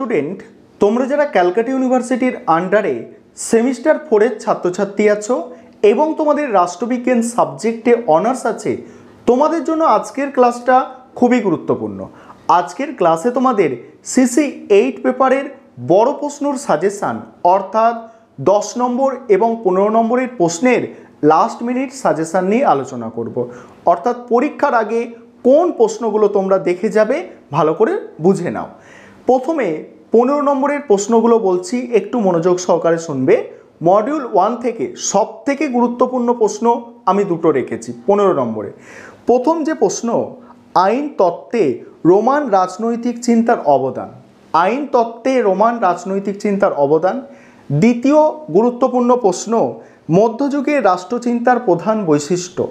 Student, তোমরা যারা ক্যালকাটা ইউনিভার্সিটির আন্ডারে সেমিস্টার 4-এর ছাত্রছাত্রী আছো এবং তোমাদের রাষ্ট্রবিজ্ঞান সাবজেক্টে অনার্স আছে, তোমাদের জন্য আজকের ক্লাসটা খুবই গুরুত্বপূর্ণ। আজকের ক্লাসে তোমাদের সিসি 8 পেপারের বড় প্রশ্নর সাজেশান অর্থাৎ 10 নম্বর এবং 15 নম্বরের প্রশ্নের লাস্ট মিনিট সাজেশান নিয়ে আলোচনা করব। অর্থাৎ পরীক্ষার আগে কোন প্রশ্নগুলো তোমরা দেখে যাবে ভালো করে বুঝে নাও। প্রথমে 15 নম্বরের প্রশ্নগুলো বলছি, একটু মনোযোগ সহকারে শুনবে। মডিউল 1 থেকে সবথেকে গুরুত্বপূর্ণ প্রশ্ন আমি দুটো রেখেছি 15 নম্বরে। প্রথম যে প্রশ্ন, আইন তত্ত্বে রোমান রাজনৈতিক চিন্তার অবদান। আইন তত্ত্বে রোমান রাজনৈতিক চিন্তার অবদান। দ্বিতীয় গুরুত্বপূর্ণ প্রশ্ন, মধ্যযুগের রাষ্ট্রচিন্তার প্রধান বৈশিষ্ট্য।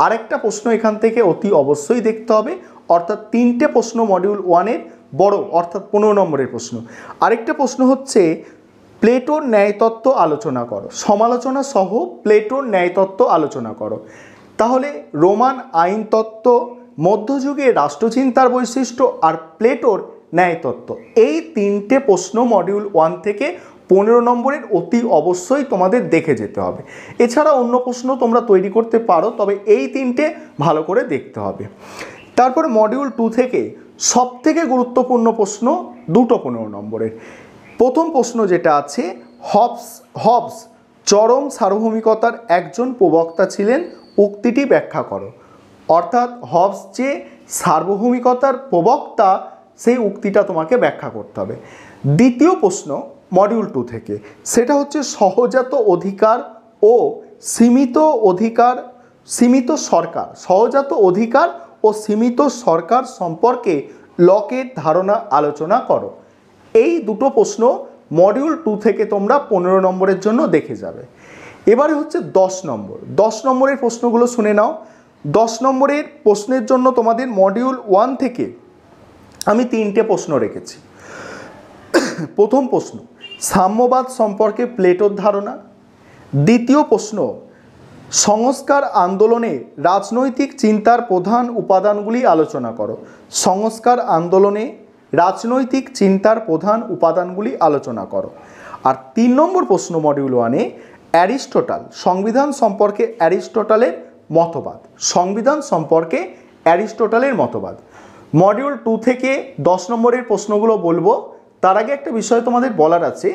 আরেকটা প্রশ্ন এখান থেকে অতি অবশ্যই দেখতে হবে, অর্থাৎ 3টে প্রশ্ন মডিউল 1-এর বড়, অর্থাৎ 15 নম্বরের প্রশ্ন। আরেকটা প্রশ্ন হচ্ছে প্লেটোর ন্যায়তত্ত্ব আলোচনা করো। সমালোচনা সহ প্লেটোর ন্যায়তত্ত্ব আলোচনা করো। তাহলে রোমান আইনতত্ত্ব, মধ্যযুগের রাষ্ট্রচিন্তার বৈশিষ্ট্য আর প্লেটোর ন্যায়তত্ত্ব, এই 3টে প্রশ্ন মডিউল 1 থেকে 15 নম্বরের অতি অবশ্যই তোমাদের দেখে যেতে হবে। এছাড়া অন্য প্রশ্ন তোমরা তৈরি করতে পারো, তবে এই 3টে ভালো করে দেখতে হবে। তারপর মডিউল 2 থেকে সবথেকে গুরুত্বপূর্ণ প্রশ্ন দুটো 15 নম্বরের। প্রথম প্রশ্ন যেটা আছে, হবস চরম সার্বভৌমিকতার একজন প্রবক্তা ছিলেন, উক্তিটি ব্যাখ্যা করো। অর্থাৎ হবস যে সার্বভৌমিকতার প্রবক্তা, সেই উক্তিটা তোমাকে ব্যাখ্যা করতে হবে। দ্বিতীয় প্রশ্ন মডিউল 2 থেকে, সেটা হচ্ছে সহজাত অধিকার ও সীমিত সরকার। সহজাত অধিকার ও সীমিত সরকার সম্পর্কে লকের ধারণা আলোচনা করো। এই দুটো প্রশ্ন মডিউল 2 থেকে তোমরা 15 নম্বরের জন্য দেখে যাবে। এবারে হচ্ছে 10 নম্বর। 10 নম্বরের প্রশ্নগুলো শুনে নাও। 10 নম্বরের প্রশ্নের জন্য তোমাদের মডিউল 1 থেকে আমি 3টে প্রশ্ন রেখেছি। প্রথম প্রশ্ন, সাম্যবাদ সম্পর্কে প্লেটোর ধারণা। দ্বিতীয় প্রশ্ন, সংস্কার আন্দোলনে রাজনৈতিক চিন্তার প্রধান উপাদানগুলি আলোচনা করো। সংস্কার আন্দোলনে রাজনৈতিক চিন্তার প্রধান উপাদানগুলি আলোচনা করো। আর 3 নম্বর প্রশ্ন মডিউল 1-এ, অ্যারিস্টটল সংবিধান সম্পর্কে অ্যারিস্টটলের মতবাদ। সংবিধান সম্পর্কে অ্যারিস্টটলের মতবাদ। মডিউল 2 থেকে 10 নম্বরের প্রশ্নগুলো বলবো, তার আগে একটা বিষয় তোমাদের বলার আছে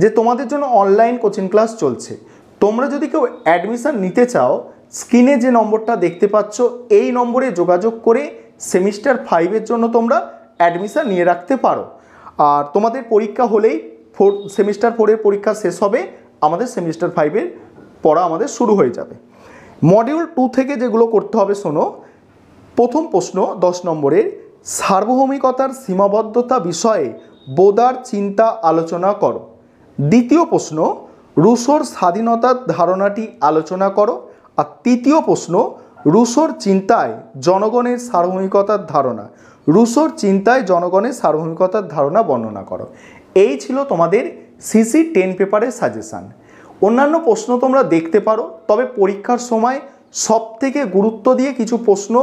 যে তোমাদের জন্য অনলাইন কোচিং ক্লাস চলছে। তোমরা যদি কেউ অ্যাডমিশান নিতে চাও, স্ক্রিনে যে নম্বরটা দেখতে পাচ্ছ এই নম্বরে যোগাযোগ করে সেমিস্টার 5-এর জন্য তোমরা অ্যাডমিশান নিয়ে রাখতে পারো। আর তোমাদের পরীক্ষা হলেই সেমিস্টার 4-এর পরীক্ষা শেষ হবে, আমাদের সেমিস্টার 5-এর পড়া আমাদের শুরু হয়ে যাবে। মডিউল 2 থেকে যেগুলো করতে হবে শোনো। প্রথম প্রশ্ন 10 নম্বরের, সার্বভৌমিকতার সীমাবদ্ধতা বিষয়ে বোদার চিন্তা আলোচনা করো। দ্বিতীয় প্রশ্ন, রুশোর স্বাধীনতার ধারণাটি আলোচনা করো। আর তৃতীয় প্রশ্ন, রুশোর চিন্তায় জনগণের সার্বভৌমিকতার ধারণা। রুশোর চিন্তায় জনগণের সার্বভৌমিকতার ধারণা বর্ণনা করো। এই ছিল তোমাদের সিসি 10 পেপারের সাজেশান। অন্যান্য প্রশ্ন তোমরা দেখতে পারো, তবে পরীক্ষার সময় সবথেকে গুরুত্ব দিয়ে কিছু প্রশ্ন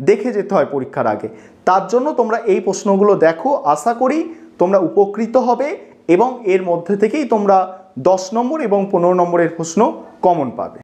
দেখে যেতে হয় পরীক্ষার আগে। তার জন্য তোমরা এই প্রশ্নগুলো দেখো, আশা করি তোমরা উপকৃত হবে এবং এর মধ্যে থেকেই তোমরা 10 নম্বর এবং 15 নম্বরের প্রশ্ন কমন পাবে।